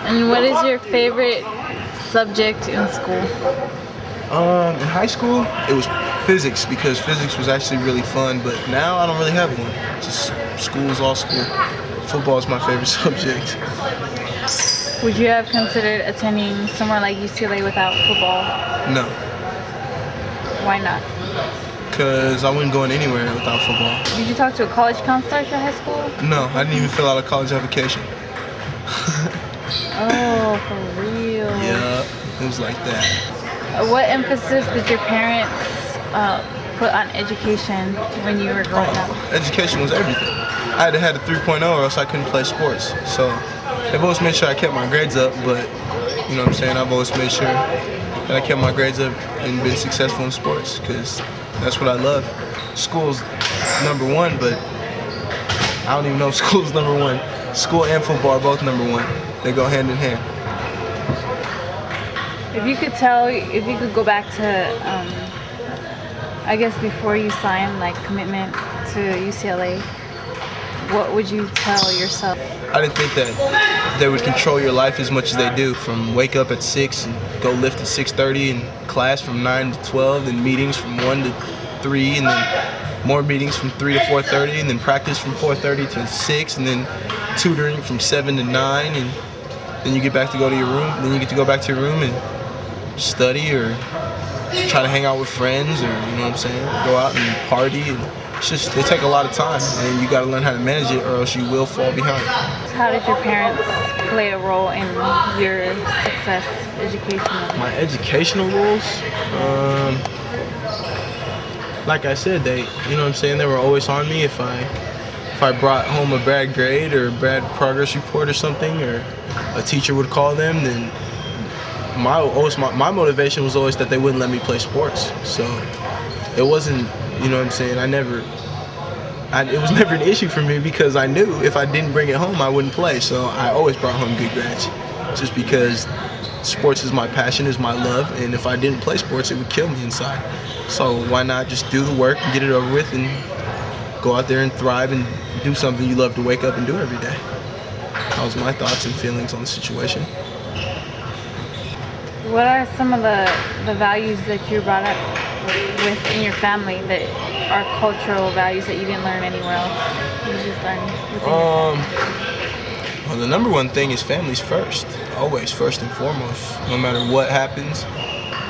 And what is your favorite subject in school? In high school, it was physics because physics was actually really fun, but now I don't really have one. Just school's all school. Football is my favorite subject. Would you have considered attending somewhere like UCLA without football? No, Why not? because I wouldn't go in anywhere without football. Did you talk to a college counselor at your high school? No, I didn't even fill out a college application. Oh, for real? Yeah, it was like that. What emphasis did your parents put on education when you were growing up? Education was everything. I had to have a 3.0 or else I couldn't play sports. So they've always made sure I kept my grades up, but you know what I'm saying, I've always made sure that I kept my grades up and been successful in sports because that's what I love. School's number one, but I don't even know if school's number one. School and football are both number one. They go hand in hand. If you could go back to, I guess before you signed like commitment to UCLA, what would you tell yourself? I didn't think that they would control your life as much as they do. From wake up at 6 and go lift at 6:30 and class from 9 to 12 and meetings from 1 to 3 and then more meetings from 3 to 4:30 and then practice from 4:30 to 6 and then tutoring from 7 to 9 and then you get back to go to your room. Then you get to go back to your room and study or try to hang out with friends or, you know what I'm saying, go out and party. And it's just, they take a lot of time and you got to learn how to manage it or else you will fall behind. How did your parents play a role in your success educationally? My educational roles, like I said, they, you know what I'm saying, they were always on me if I brought home a bad grade or a bad progress report or something, or a teacher would call them, then my motivation was always that they wouldn't let me play sports. So it wasn't, you know what I'm saying, it was never an issue for me because I knew if I didn't bring it home, I wouldn't play. So I always brought home good grades just because sports is my passion, is my love, and if I didn't play sports, it would kill me inside. So why not just do the work and get it over with and go out there and thrive and do something you love to wake up and do every day. That was my thoughts and feelings on the situation. What are some of the values that you brought up with in your family that are cultural values that you didn't learn anywhere else? You just learned within Well, the number one thing is families first. Always first and foremost. No matter what happens,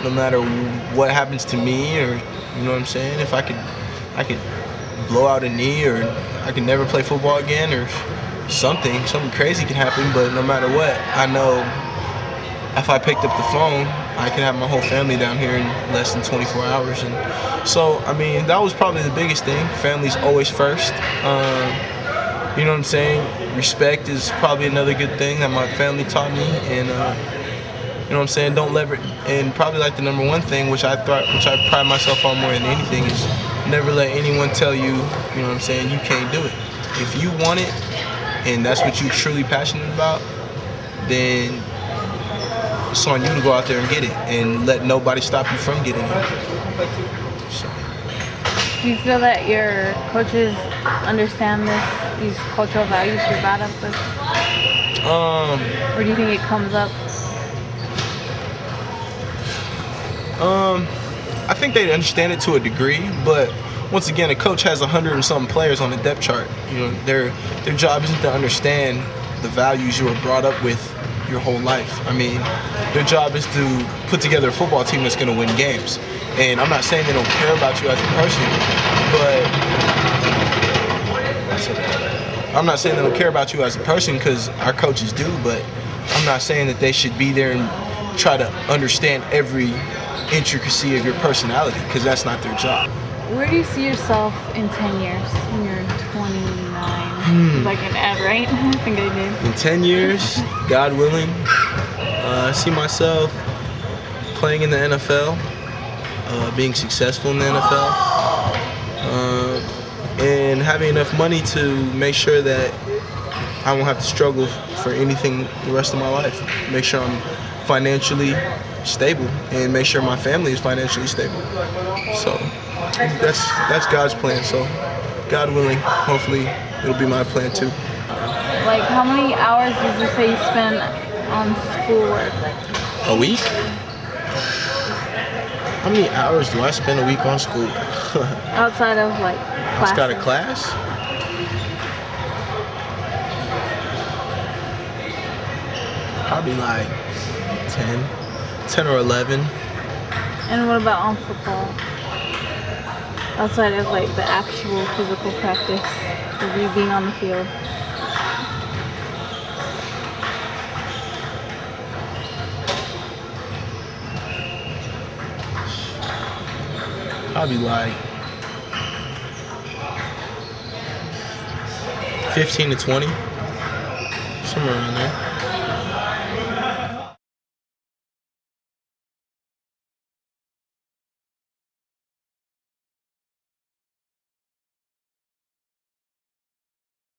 no matter what happens to me, or you know what I'm saying, if I could blow out a knee, or I could never play football again, or something crazy can happen, but no matter what, I know if I picked up the phone, I can have my whole family down here in less than 24 hours. And so, I mean, that was probably the biggest thing. Family's always first. You know what I'm saying? Respect is probably another good thing that my family taught me. And you know what I'm saying? Don't leverage. And probably like the number one thing, which I pride myself on more than anything, is never let anyone tell you, you know what I'm saying, you can't do it. If you want it, and that's what you're truly passionate about, then it's on you to go out there and get it, and let nobody stop you from getting it. So. Do you feel that your coaches understand these cultural values you're brought up with? Or do you think it comes up? I think they understand it to a degree, but once again, a coach has 100 and something players on the depth chart. You know, their job isn't to understand the values you were brought up with your whole life. I mean, their job is to put together a football team that's going to win games. And I'm not saying they don't care about you as a person, but I'm not saying they don't care about you as a person, because our coaches do, but I'm not saying that they should be there and try to understand every intricacy of your personality, because that's not their job. Where do you see yourself in 10 years when you're 29? Like an ad, right? I think I did. In 10 years, God willing, I see myself playing in the NFL, being successful in the NFL, and having enough money to make sure that I won't have to struggle for anything the rest of my life. Make sure I'm financially stable and make sure my family is financially stable. So that's God's plan. So God willing, hopefully it'll be my plan too. Like, how many hours did you say you spend on schoolwork? A week? How many hours do I spend a week on school? Outside of like Just got a classes? class? Probably like 10 or 11. And what about on football? Outside of like the actual physical practice of you being on the field. Probably like 15 to 20. Somewhere around there.